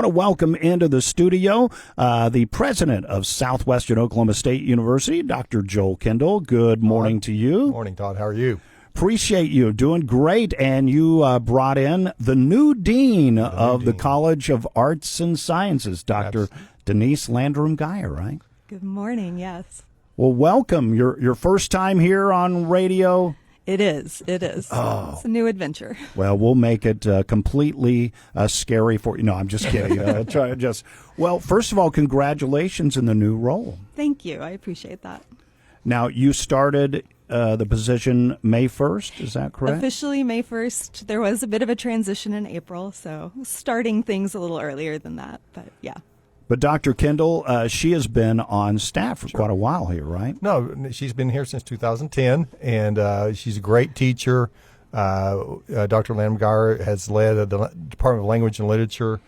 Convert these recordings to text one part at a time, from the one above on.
want to welcome into the studio the president of Southwestern Oklahoma State University, Dr. Joel Kendall. Good morning to you. Morning, Todd. How are you? Appreciate you. Doing great. And you brought in the new dean of the College of Arts and Sciences, Dr. Denise Landrum-Geyer, right? Good morning, yes. Well, welcome. Your first time here on radio? It is. Oh. It's a new adventure. Well, we'll make it completely scary for you. No, I'm just kidding. Well, first of all, congratulations in the new role. Thank you. I appreciate that. Now, you started the position May 1st, is that correct? Officially May 1st. There was a bit of a transition in April, so starting things a little earlier than that, but yeah. But Dr. Kendall, she has been on staff for quite a while here, right? No, she's been here since 2010, and she's a great teacher. Dr. Landrum-Geyer has led the Department of Language and Literature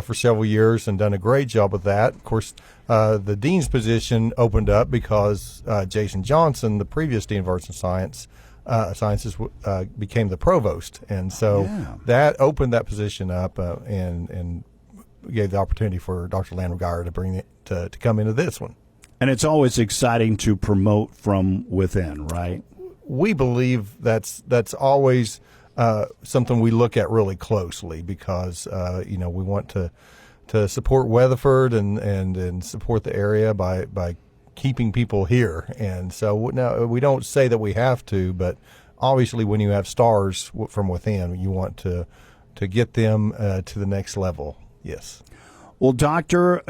for several years and done a great job with that. Of course, the dean's position opened up because Jason Johnson, the previous dean of Arts and Sciences, became the provost, and so that opened that position up and gave the opportunity for Dr. Landrum-Geyer to bring it to come into this one. And it's always exciting to promote from within, right? We believe that's always something we look at really closely because we want to support Weatherford and support the area by keeping people here. And so now we don't say that we have to, but obviously when you have stars from within, you want to get them to the next level. Yes. Well, Doctor,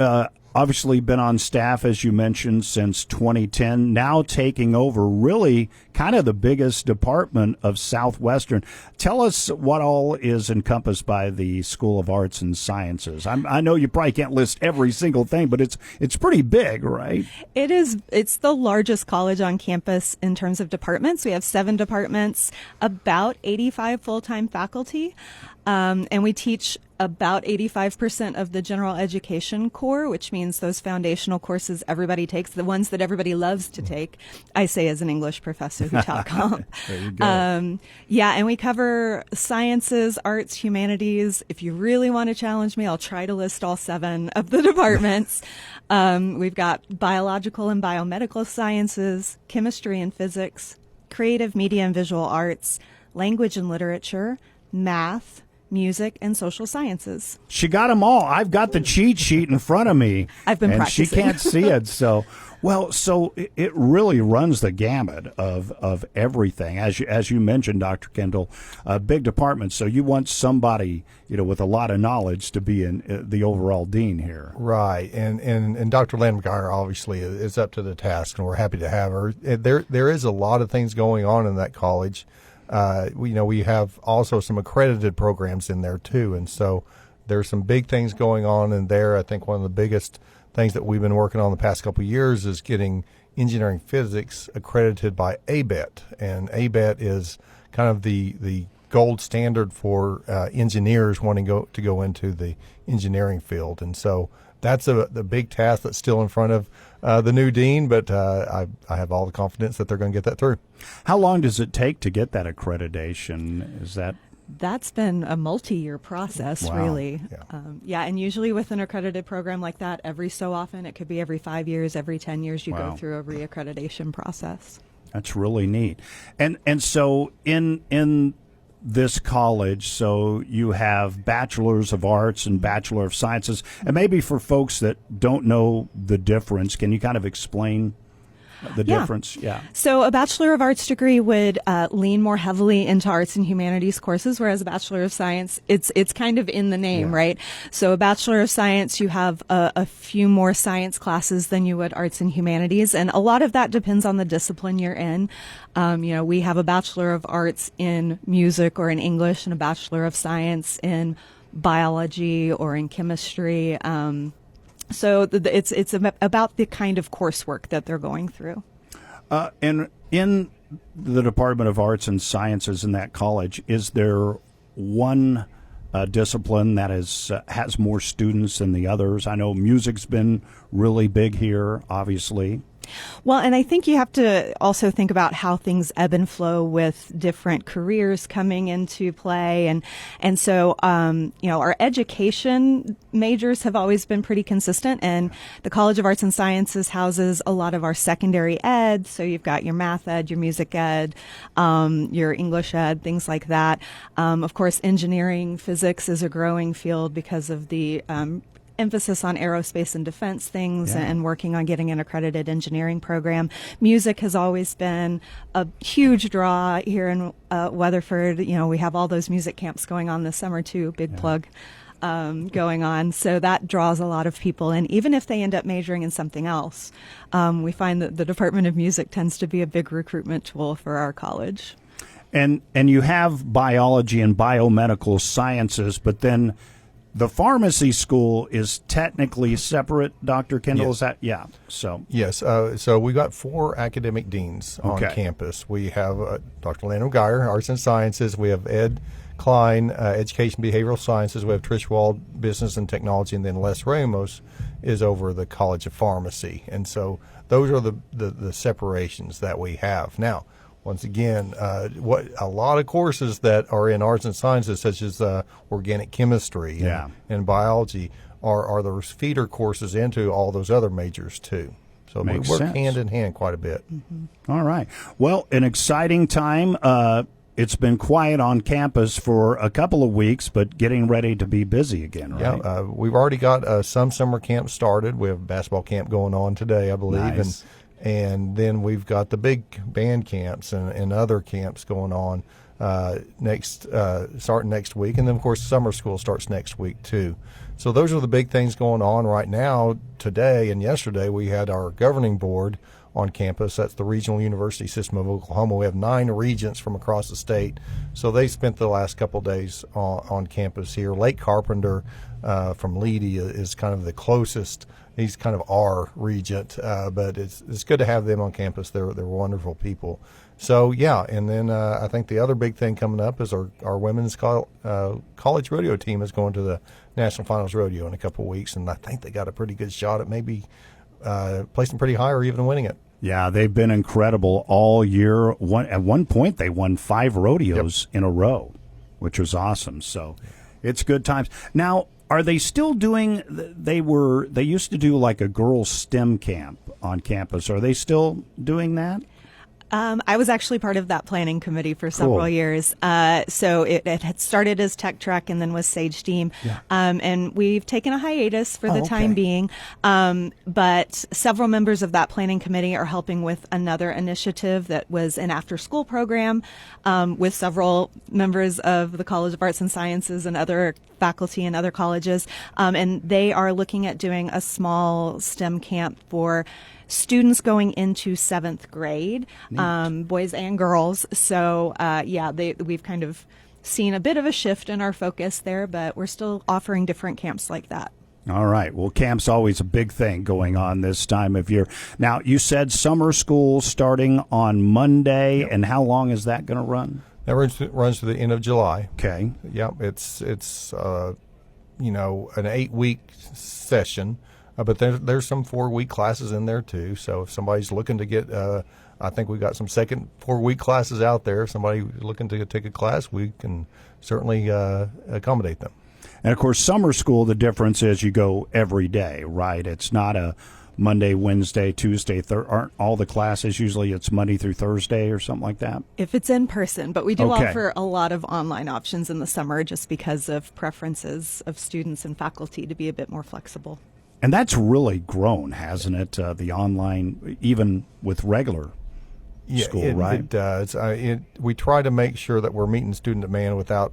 obviously been on staff, as you mentioned, since 2010, now taking over really kind of the biggest department of Southwestern. Tell us what all is encompassed by the School of Arts and Sciences. I know you probably can't list every single thing, but it's pretty big, right? It is. It's the largest college on campus in terms of departments. We have 7 departments, about 85 full-time faculty, and we teach about 85% of the general education core, which means those foundational courses everybody takes, the ones that everybody loves to take. I say as an English professor who taught comp. There you go. And we cover sciences, arts, humanities. If you really want to challenge me, I'll try to list all 7 of the departments. We've got biological and biomedical sciences, chemistry and physics, creative media and visual arts, language and literature, math, music, and social sciences. She got them all. I've got the cheat sheet in front of me. I've been practicing. She can't see it. So it really runs the gamut of everything. As you mentioned, Dr. Kendall, a big department. So you want somebody, with a lot of knowledge to be in the overall dean here. Right. And Dr. Landrum-Geyer obviously is up to the task, and we're happy to have her. There is a lot of things going on in that college. We have also some accredited programs in there too, and so there's some big things going on in there. I think one of the biggest things that we've been working on the past couple of years is getting engineering physics accredited by ABET, and ABET is kind of the gold standard for engineers wanting to go into the engineering field, and so that's the big task that's still in front of the new dean, but I have all the confidence that they're going to get that through. How long does it take to get that accreditation? That's been a multi-year process, really. Yeah. And usually with an accredited program like that, every so often, it could be every 5 years, every 10 years, you go through a reaccreditation process. That's really neat. And so in this college, so you have bachelors of arts and bachelor of sciences, and maybe for folks that don't know the difference, can you kind of explain the difference? Yeah. So a Bachelor of Arts degree would lean more heavily into arts and humanities courses, whereas a Bachelor of Science, it's kind of in the name, right? So a Bachelor of Science, you have a few more science classes than you would arts and humanities, and a lot of that depends on the discipline you're in. We have a Bachelor of Arts in music or in English and a Bachelor of Science in biology or in chemistry. So it's about the kind of coursework that they're going through. And in the Department of Arts and Sciences in that college, is there one discipline that has more students than the others? I know music's been really big here, obviously. Well, and I think you have to also think about how things ebb and flow with different careers coming into play. And so, our education majors have always been pretty consistent, and the College of Arts and Sciences houses a lot of our secondary ed. So you've got your math ed, your music ed, your English ed, things like that. Of course, engineering, physics is a growing field because of the emphasis on aerospace and defense things and working on getting an accredited engineering program. Music has always been a huge draw here in Weatherford. We have all those music camps going on this summer too, big plug going on. So that draws a lot of people. And even if they end up majoring in something else, we find that the Department of Music tends to be a big recruitment tool for our college. And you have biology and biomedical sciences, but then the pharmacy school is technically separate, Dr. Kendall, Yes. is that? Yeah. So Yes. So we got 4 academic deans on campus. We have Dr. Landon Geyer, Arts and Sciences. We have Ed Klein, Education Behavioral Sciences. We have Trish Wald, Business and Technology. And then Les Ramos is over the College of Pharmacy. And so those are the separations that we have. Now, once again, what a lot of courses that are in arts and sciences, such as organic chemistry and biology, are those feeder courses into all those other majors too. So Makes we work sense. hand in hand quite a bit. All right. Well, an exciting time. It's been quiet on campus for a couple of weeks, but getting ready to be busy again, right? Yeah, we've already got some summer camps started. We have a basketball camp going on today, I believe. Nice. And then we've got the big band camps and other camps going on starting next week. And then, of course, summer school starts next week, too. So those are the big things going on right now. Today and yesterday, we had our governing board on campus. That's the Regional University System of Oklahoma. We have 9 regents from across the state. So they spent the last couple of days on campus here. Lake Carpenter from Leedy is kind of the closest. He's kind of our regent, but it's good to have them on campus. They're wonderful people. So, yeah, and then I think the other big thing coming up is our women's college rodeo team is going to the National Finals Rodeo in a couple of weeks, and I think they got a pretty good shot at maybe placing pretty high or even winning it. Yeah, they've been incredible all year. At one point, they won 5 rodeos in a row, which was awesome. So it's good times. Now, are they still doing? They used to do like a girls' STEM camp on campus. Are they still doing that? I was actually part of that planning committee for several years. So it had started as Tech Trek and then was Sage Steam. Yeah. And we've taken a hiatus for the time being. But several members of that planning committee are helping with another initiative that was an after-school program with several members of the College of Arts and Sciences and other faculty and other colleges. And they are looking at doing a small STEM camp for students going into 7th grade, boys and girls. So, we've kind of seen a bit of a shift in our focus there, but we're still offering different camps like that. All right. Well, camp's always a big thing going on this time of year. Now, you said summer school starting on Monday, and how long is that going to run? That runs to the end of July. Okay. Yep. It's an 8-week session. But there's some 4-week classes in there, too. So if somebody's looking to get, I think we've got some second 4-week classes out there. If somebody's looking to take a class, we can certainly accommodate them. And, of course, summer school, the difference is you go every day, right? It's not a Monday, Wednesday, Tuesday, aren't all the classes usually it's Monday through Thursday or something like that? If it's in person, but we do offer a lot of online options in the summer just because of preferences of students and faculty to be a bit more flexible. And that's really grown, hasn't it? The online, even with regular school, right? It does. We try to make sure that we're meeting student demand without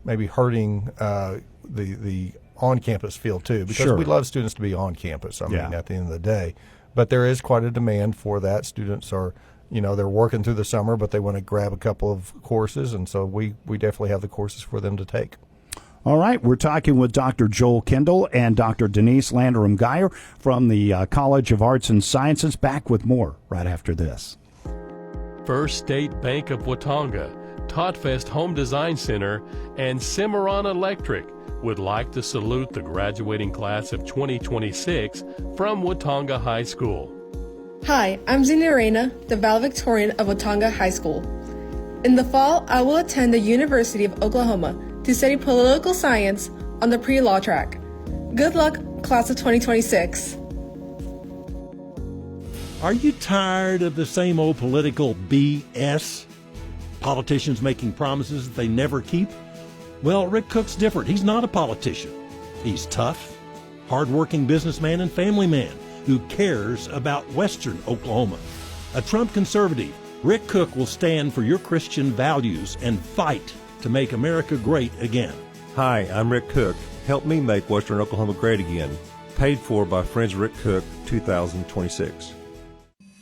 maybe hurting the on-campus feel too, because we love students to be on campus. I mean, at the end of the day, but there is quite a demand for that. Students are, they're working through the summer, but they want to grab a couple of courses, and so we definitely have the courses for them to take. All right, we're talking with Dr. Joel Kendall and Dr. Denise Landrum Geyer from the College of Arts and Sciences. Back with more right after this. First State Bank of Watonga, Todfest Home Design Center, and Cimarron Electric would like to salute the graduating class of 2026 from Watonga High School. Hi, I'm Zena Reina, the valedictorian of Watonga High School. In the fall, I will attend the University of Oklahoma to study political science on the pre-law track. Good luck, class of 2026. Are you tired of the same old political BS? Politicians making promises that they never keep? Well, Rick Cook's different. He's not a politician. He's tough, hardworking businessman and family man who cares about Western Oklahoma. A Trump conservative, Rick Cook will stand for your Christian values and fight to make America great again. Hi, I'm Rick Cook. Help me make Western Oklahoma great again. Paid for by Friends of Rick Cook, 2026.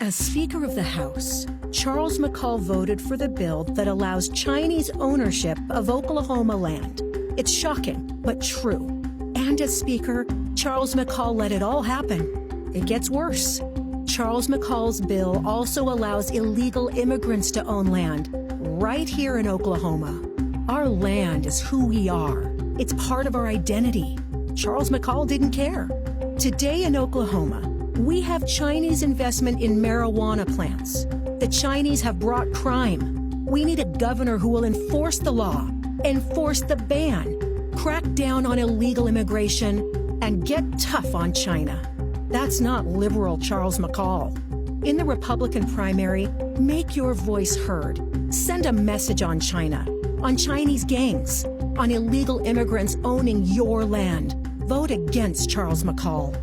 As Speaker of the House, Charles McCall voted for the bill that allows Chinese ownership of Oklahoma land. It's shocking, but true. And as Speaker, Charles McCall let it all happen. It gets worse. Charles McCall's bill also allows illegal immigrants to own land right here in Oklahoma. Our land is who we are. It's part of our identity. Charles McCall didn't care. Today in Oklahoma, we have Chinese investment in marijuana plants. The Chinese have brought crime. We need a governor who will enforce the law, enforce the ban, crack down on illegal immigration, and get tough on China. That's not liberal Charles McCall. In the Republican primary, make your voice heard. Send a message on China, on Chinese gangs, on illegal immigrants owning your land. Vote against Charles McCall.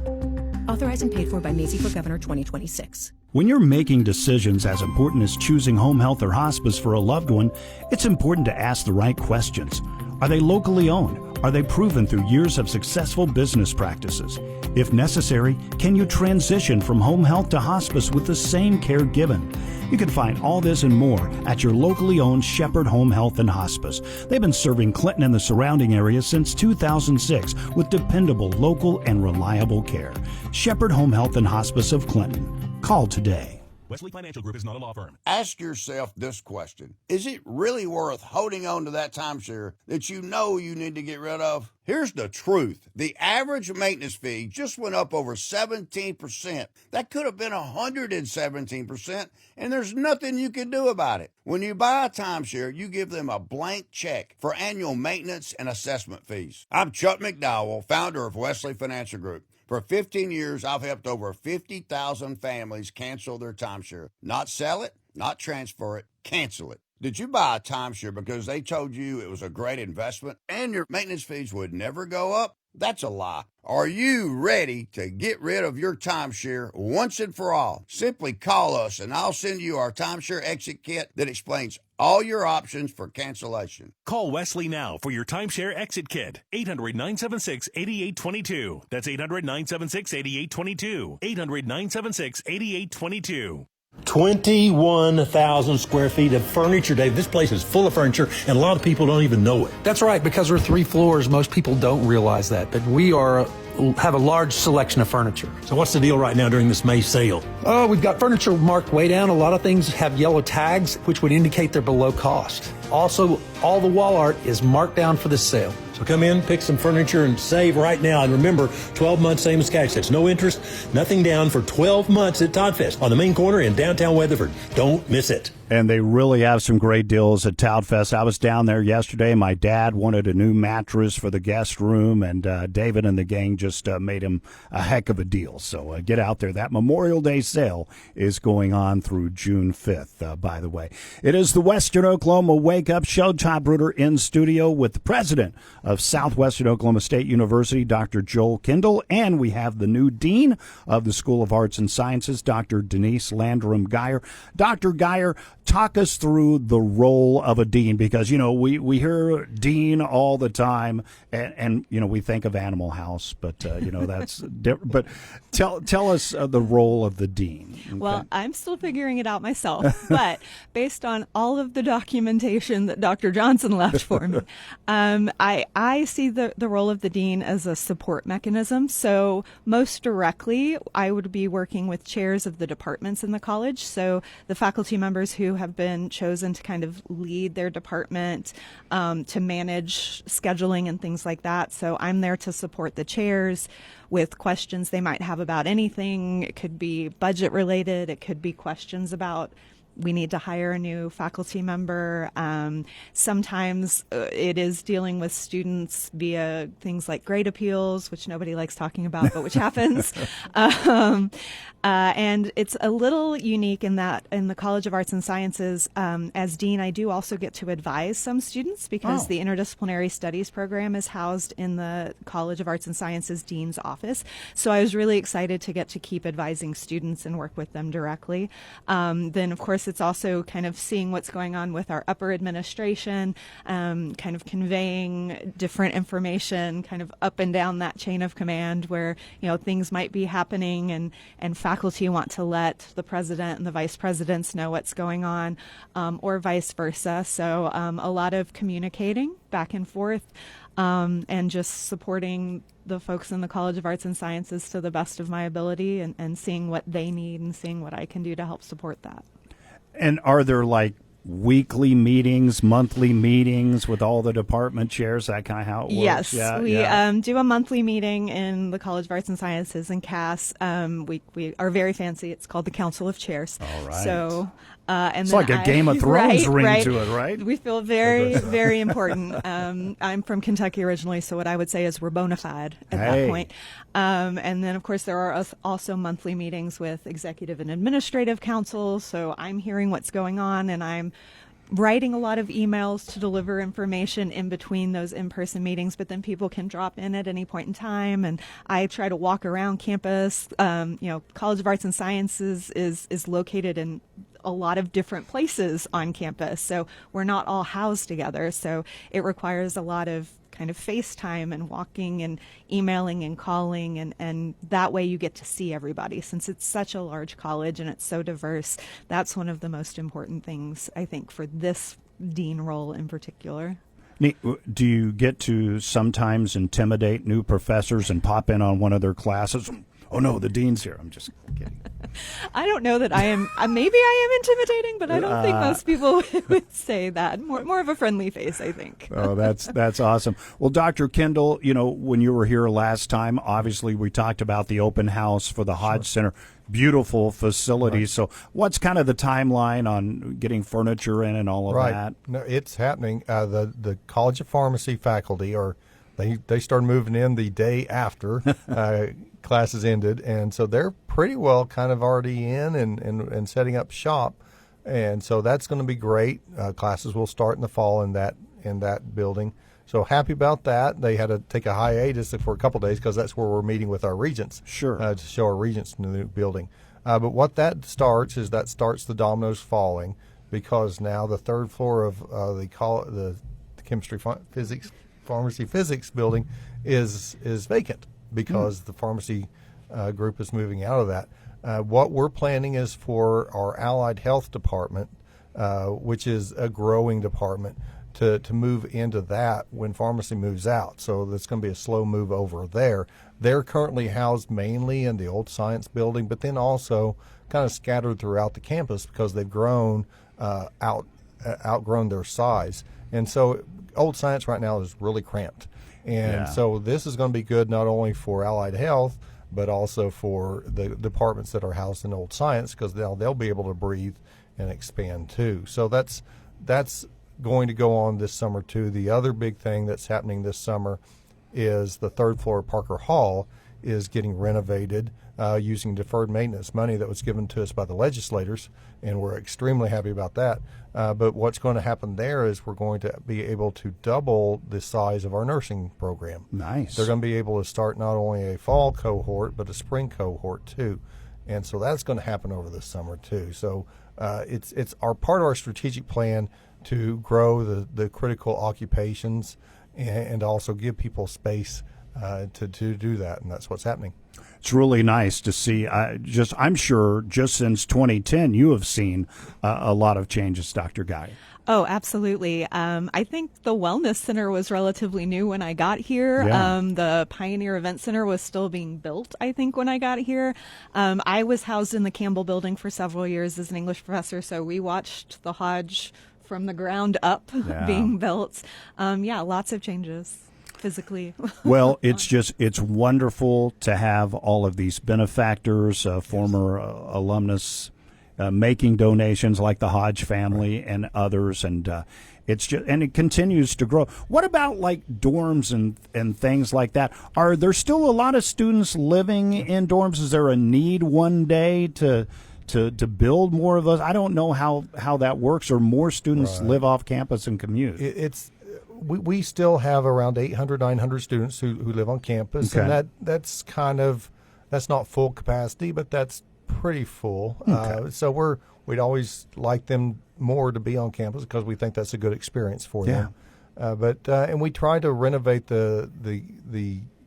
Authorized and paid for by Macy for Governor 2026. When you're making decisions as important as choosing home health or hospice for a loved one, it's important to ask the right questions. Are they locally owned? Are they proven through years of successful business practices? If necessary, can you transition from home health to hospice with the same care given? You can find all this and more at your locally owned Shepherd Home Health and Hospice. They've been serving Clinton and the surrounding area since 2006 with dependable, local, and reliable care. Shepherd Home Health and Hospice of Clinton. Call today. Wesley Financial Group is not a law firm. Ask yourself this question. Is it really worth holding on to that timeshare that you know you need to get rid of? Here's the truth. The average maintenance fee just went up over 17%. That could have been 117%, and there's nothing you can do about it. When you buy a timeshare, you give them a blank check for annual maintenance and assessment fees. I'm Chuck McDowell, founder of Wesley Financial Group. For 15 years, I've helped over 50,000 families cancel their timeshare. Not sell it, not transfer it, cancel it. Did you buy a timeshare because they told you it was a great investment and your maintenance fees would never go up? That's a lie. Are you ready to get rid of your timeshare once and for all? Simply call us and I'll send you our timeshare exit kit that explains all your options for cancellation. Call Wesley now for your timeshare exit kit. 800-976-8822. That's 800-976-8822. 800-976-8822. 21,000 square feet of furniture, Dave. This place is full of furniture, and a lot of people don't even know it. That's right. Because we're 3 floors, most people don't realize that. But we have a large selection of furniture. So what's the deal right now during this May sale? Oh, we've got furniture marked way down. A lot of things have yellow tags, which would indicate they're below cost. Also, all the wall art is marked down for this sale. So come in, pick some furniture, and save right now. And remember, 12 months, same as cash. That's no interest, nothing down for 12 months at Todd Fest on the main corner in downtown Weatherford. Don't miss it. And they really have some great deals at Todd Fest. I was down there yesterday. My dad wanted a new mattress for the guest room, and David and the gang just made him a heck of a deal. So get out there. That Memorial Day sale is going on through June 5th, by the way. It is the Western Oklahoma Wake Up Show. Todd Bruder in studio with the president of Southwestern Oklahoma State University, Dr. Joel Kendall, and we have the new dean of the School of Arts and Sciences, Dr. Denise Landrum Geyer. Dr. Geyer, talk us through the role of a dean, because, you know, we hear dean all the time, and you know, we think of Animal House, but, you know, that's different. But tell us the role of the dean. Okay? Well, I'm still figuring it out myself, but based on all of the documentation that Dr. Johnson left for me, I see the role of the dean as a support mechanism. So most directly, I would be working with chairs of the departments in the college, so the faculty members who have been chosen to kind of lead their department, to manage scheduling and things like that. So I'm there to support the chairs with questions they might have about anything. It could be budget related. It could be questions about we need to hire a new faculty member. Sometimes it is dealing with students via things like grade appeals, which nobody likes talking about, but which happens. And it's a little unique in that in the College of Arts and Sciences, as dean, I do also get to advise some students because the Interdisciplinary Studies program is housed in the College of Arts and Sciences dean's office. So I was really excited to get to keep advising students and work with them directly. Then, of course, it's also kind of seeing what's going on with our upper administration, kind of conveying different information kind of up and down that chain of command where, things might be happening and faculty want to let the president and the vice presidents know what's going on, or vice versa. So a lot of communicating back and forth, and just supporting the folks in the College of Arts and Sciences to the best of my ability and seeing what they need and seeing what I can do to help support that. And are there weekly meetings, monthly meetings with all the department chairs, that kind of how it works? Yes, we yeah. Do a monthly meeting in the College of Arts and Sciences in Cass. We are very fancy. It's called the Council of Chairs. All right. So, and it's then like a Game of Thrones ring to it, right? We feel very, very important. I'm from Kentucky originally, so what I would say is we're bona fide at that point. And then, of course, there are also monthly meetings with executive and administrative council. So I'm hearing what's going on, and I'm writing a lot of emails to deliver information in between those in-person meetings, but then people can drop in at any point in time. And I try to walk around campus. College of Arts and Sciences is located in a lot of different places on campus. So we're not all housed together. So it requires a lot of kind of FaceTime and walking and emailing and calling, and that way you get to see everybody. Since it's such a large college and it's so diverse, that's one of the most important things, I think, for this dean role in particular. Do you get to sometimes intimidate new professors and pop in on one of their classes? Oh, no, the dean's here. I'm just kidding. I don't know that I am. Maybe I am intimidating, but I don't think most people would say that. More of a friendly face, I think. Oh, that's awesome. Well, Dr. Kendall, when you were here last time, obviously we talked about the open house for the Hodge Center. Beautiful facility. Right. So what's kind of the timeline on getting furniture in and all of that? No, it's happening. The College of Pharmacy faculty they started moving in the day after classes ended, and so they're pretty well kind of already in and setting up shop, and so that's going to be great. Classes will start in the fall in that building. So happy about that. They had to take a hiatus for a couple of days because that's where we're meeting with our regents. Sure. To show our regents in the new building. But what that starts the dominoes falling, because now the third floor of the chemistry, physics, pharmacy physics building is vacant because the pharmacy group is moving out of that. What we're planning is for our allied health department, which is a growing department, to move into that when pharmacy moves out. So that's going to be a slow move over there. They're currently housed mainly in the old science building, but then also kind of scattered throughout the campus because they've grown outgrown their size. And so old science right now is really cramped. And so this is going to be good not only for allied health, but also for the departments that are housed in old science, because they'll be able to breathe and expand too. So that's going to go on this summer too. The other big thing that's happening this summer is the third floor of Parker Hall is getting renovated using deferred maintenance money that was given to us by the legislators, and we're extremely happy about that. But what's going to happen there is we're going to be able to double the size of our nursing program. Nice. They're going to be able to start not only a fall cohort, but a spring cohort too. And so that's going to happen over the summer too. So it's our part of our strategic plan to grow the critical occupations and also give people space to do that, and that's what's happening. It's really nice to see. I'm sure just since 2010, you have seen a lot of changes, Dr. Guy. Oh, absolutely. I think the Wellness Center was relatively new when I got here. Yeah. The Pioneer Event Center was still being built, I think, when I got here. I was housed in the Campbell Building for several years as an English professor, so we watched the Hodge from the ground up being built. Lots of changes physically. Well, it's wonderful to have all of these benefactors, former alumnus, making donations like the Hodge family and others, and it continues to grow. What about like dorms and things like that? Are there still a lot of students living in dorms? Is there a need one day to build more of those? I don't know how that works, or more students live off campus and commute. We still have around 800, 900 students who live on campus, and that's not full capacity, but that's pretty full. So we'd always like them more to be on campus because we think that's a good experience for them. And we try to renovate the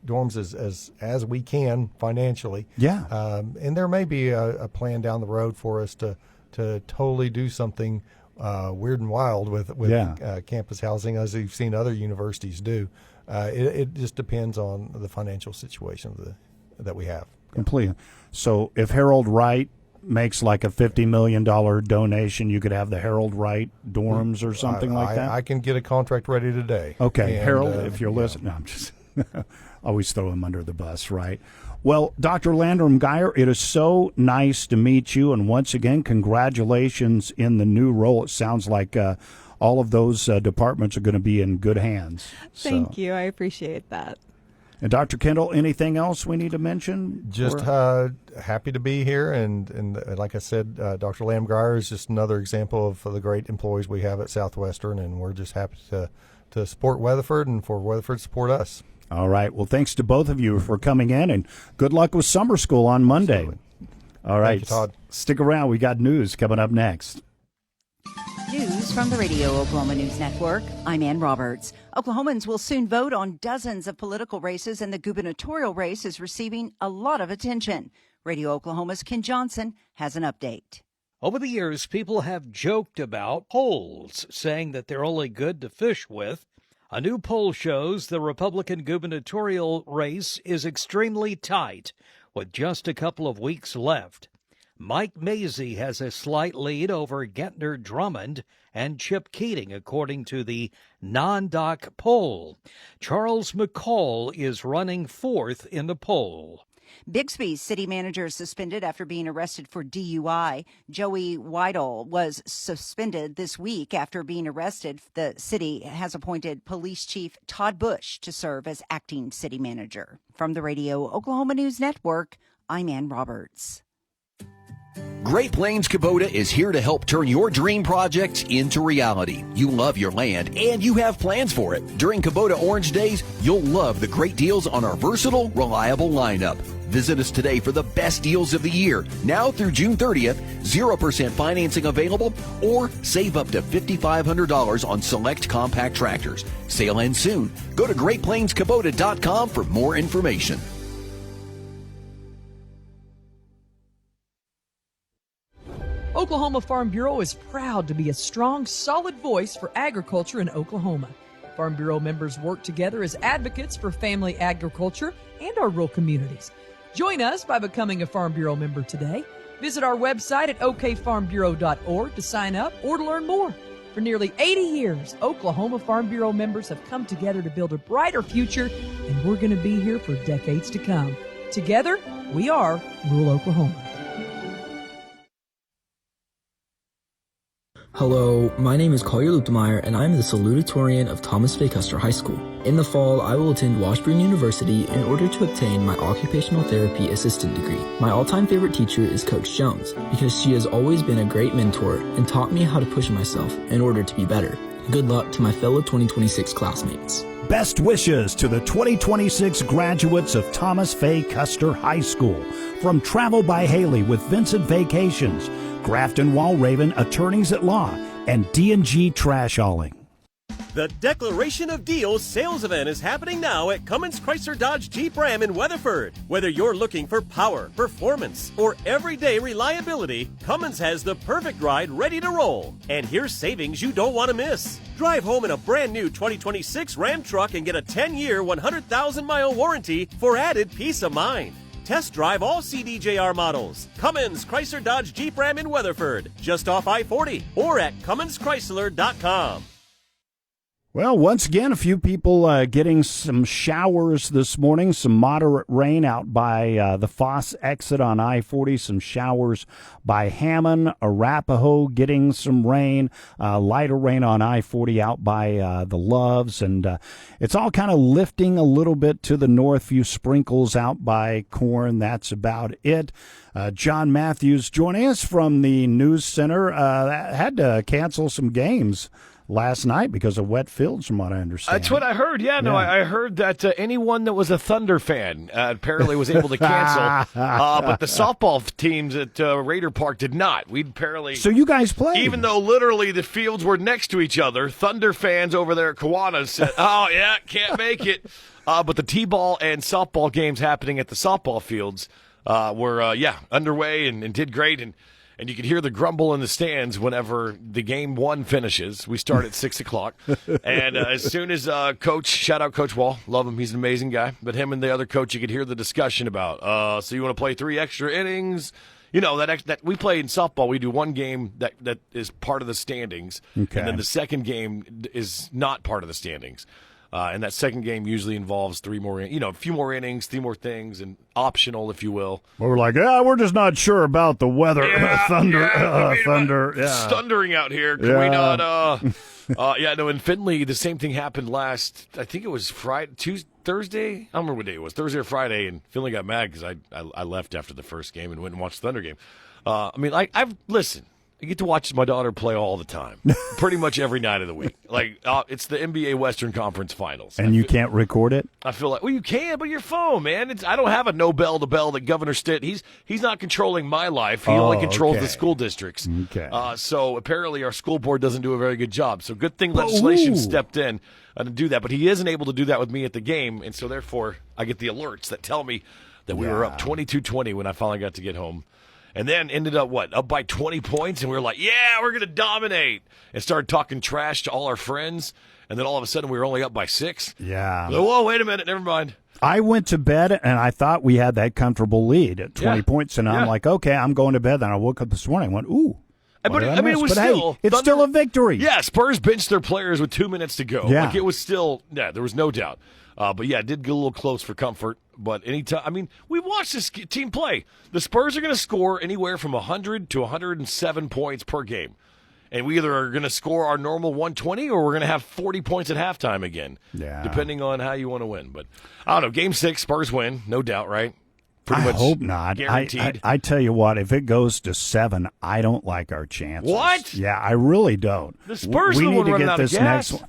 dorms as we can financially. And there may be a plan down the road for us to totally do something weird and wild with campus housing, as we've seen other universities do. It just depends on the financial situation that we have. Completely. So if Harold Wright makes like a $50 million donation, you could have the Harold Wright dorms or something like that? I can get a contract ready today. Okay, and, Harold, if you're listening. No, I'm just always throw him under the bus, right? Well, Dr. Landrum Geyer, it is so nice to meet you, and once again, congratulations in the new role. It sounds like all of those departments are going to be in good hands. Thank you. I appreciate that. And Dr. Kendall, anything else we need to mention? Just happy to be here, and like I said, Dr. Lamb Geyer is just another example of the great employees we have at Southwestern, and we're just happy to support Weatherford and for Weatherford to support us. All right. Well, thanks to both of you for coming in, and good luck with summer school on Monday. Absolutely. All right. Thank you, Todd. Stick around. We got news coming up next. News from the Radio Oklahoma News Network. I'm Ann Roberts. Oklahomans will soon vote on dozens of political races, and the gubernatorial race is receiving a lot of attention. Radio Oklahoma's Ken Johnson has an update. Over the years, people have joked about polls, saying that they're only good to fish with. A new poll shows the Republican gubernatorial race is extremely tight, with just a couple of weeks left. Mike Mazie has a slight lead over Gentner Drummond and Chip Keating, according to the non-doc poll. Charles McCall is running fourth in the poll. Bixby's city manager is suspended after being arrested for DUI. Joey Weidel was suspended this week after being arrested. The city has appointed Police Chief Todd Bush to serve as acting city manager. From the Radio Oklahoma News Network, I'm Ann Roberts. Great Plains Kubota is here to help turn your dream projects into reality. You love your land and you have plans for it. During Kubota Orange Days, you'll love the great deals on our versatile, reliable lineup. Visit us today for the best deals of the year. Now through June 30th, 0% financing available, or save up to $5,500 on select compact tractors. Sale ends soon. Go to GreatPlainsKubota.com for more information. Oklahoma Farm Bureau is proud to be a strong, solid voice for agriculture in Oklahoma. Farm Bureau members work together as advocates for family agriculture and our rural communities. Join us by becoming a Farm Bureau member today. Visit our website at okfarmbureau.org to sign up or to learn more. For nearly 80 years, Oklahoma Farm Bureau members have come together to build a brighter future, and we're going to be here for decades to come. Together, we are rural Oklahoma. Hello, my name is Collier Lutemeyer, and I'm the salutatorian of Thomas Fay Custer High School. In the fall, I will attend Washburn University in order to obtain my occupational therapy assistant degree. My all-time favorite teacher is Coach Jones because she has always been a great mentor and taught me how to push myself in order to be better. Good luck to my fellow 2026 classmates. Best wishes to the 2026 graduates of Thomas Fay Custer High School. From Travel by Haley with Vincent Vacations, Grafton Walraven Attorneys at Law, and D&G Trash Hauling. The Declaration of Deals sales event is happening now at Cummins Chrysler Dodge Jeep Ram in Weatherford. Whether you're looking for power, performance, or everyday reliability, Cummins has the perfect ride ready to roll. And here's savings you don't want to miss. Drive home in a brand new 2026 Ram truck and get a 10-year, 100,000-mile warranty for added peace of mind. Test drive all CDJR models. Cummins Chrysler Dodge Jeep Ram in Weatherford, just off I-40, or at CumminsChrysler.com. Well, once again, a few people getting some showers this morning, some moderate rain out by the Foss exit on I-40, some showers by Hammond, Arapahoe getting some rain, lighter rain on I-40 out by the Loves, and it's all kind of lifting a little bit to the north, few sprinkles out by Corn. That's about it. John Matthews joining us from the News Center, had to cancel some games last night because of wet fields, from what I understand. That's what I heard. I heard that anyone that was a Thunder fan apparently was able to cancel, but the softball teams at Raider Park did not. We'd apparently. So you guys played, even though literally the fields were next to each other. Thunder fans over there at Kiwanis said, "Oh yeah, can't make it." But the t-ball and softball games happening at the softball fields were underway and did great. And you could hear the grumble in the stands whenever the game one finishes. We start at 6 o'clock. And as soon as shout out Coach Wall, love him, he's an amazing guy. But him and the other coach, you could hear the discussion about, so you want to play 3 extra innings? You know, that we play in softball, we do one game that is part of the standings. Okay. And then the second game is not part of the standings. And that second game usually involves 3 more, a few more innings, 3 more things, and optional, if you will. Well, we're like, we're just not sure about the weather. Thunder. It's thundering out here. Can we not? In Findlay, the same thing happened last, I think it was Thursday? I don't remember what day it was, Thursday or Friday, and Findlay got mad because I left after the first game and went and watched the Thunder game. Listen. I get to watch my daughter play all the time, pretty much every night of the week. It's the NBA Western Conference Finals. And you can't record it? I feel like, you can, but your phone, man. I don't have a no bell to bell that Governor Stitt, he's not controlling my life. He only controls the school districts. Okay. So apparently our school board doesn't do a very good job. So good thing legislation stepped in to do that. But he isn't able to do that with me at the game, and so therefore I get the alerts that tell me that we were up 22-20 when I finally got to get home. And then ended up, up by 20 points, and we were like, yeah, we're going to dominate, and started talking trash to all our friends, and then all of a sudden we were only up by 6. Yeah. So, whoa, wait a minute, never mind. I went to bed, and I thought we had that comfortable lead at 20 points, and I'm like, okay, I'm going to bed. Then I woke up this morning and went, ooh. But it was still... it's still a victory. Yeah, Spurs benched their players with 2 minutes to go. Yeah. It was still... Yeah, there was no doubt. But it did get a little close for comfort. But anytime, we watched this team play. The Spurs are going to score anywhere from 100 to 107 points per game. And we either are going to score our normal 120 or we're going to have 40 points at halftime again. Yeah. Depending on how you want to win. But I don't know. Game 6, Spurs win. No doubt, right? Pretty much hope not. Guaranteed. I tell you what, if it goes to 7, I don't like our chances. What? Yeah, I really don't. The Spurs we are the need one to running get out this of gas. next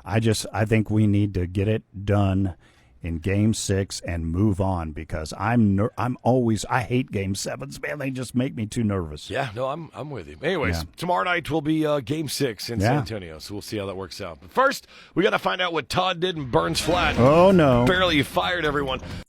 one. I think we need to get it done in Game 6 and move on because I hate Game 7s, man. They just make me too nervous. Yeah, no, I'm with you. Anyways, tomorrow night will be Game 6 in San Antonio, so we'll see how that works out. But first, we got to find out what Todd did in Burns Flat. Oh, no. Barely fired everyone.